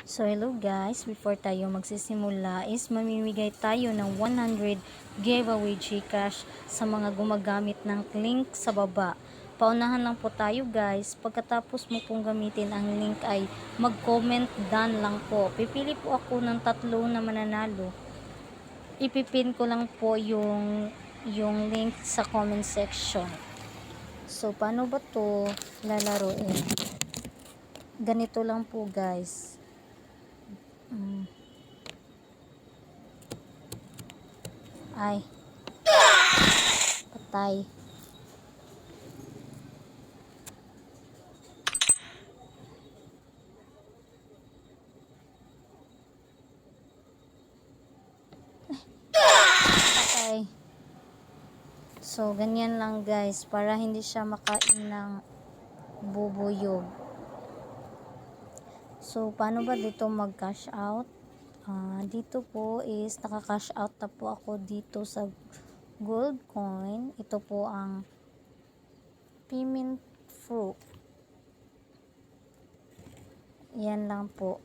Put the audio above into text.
So hello guys, before tayo magsisimula is mamimigay tayo ng 100 giveaway Gcash sa mga gumagamit ng link sa baba. Paunahan lang po tayo guys, pagkatapos mo pong gamitin ang link ay mag-comment done lang po. Pipili po ako ng 3 na mananalo. Ipipin ko lang po yung link sa comment section. So paano ba to lalaroin? Ganito lang po guys. Ay, patay. Patay. So, ganyan lang guys, para hindi siya makain ng bubuyog. So, paano ba dito mag-cash out? Dito po is naka-cash out na po ako dito sa gold coin. Ito po ang payment proof. Yan lang po.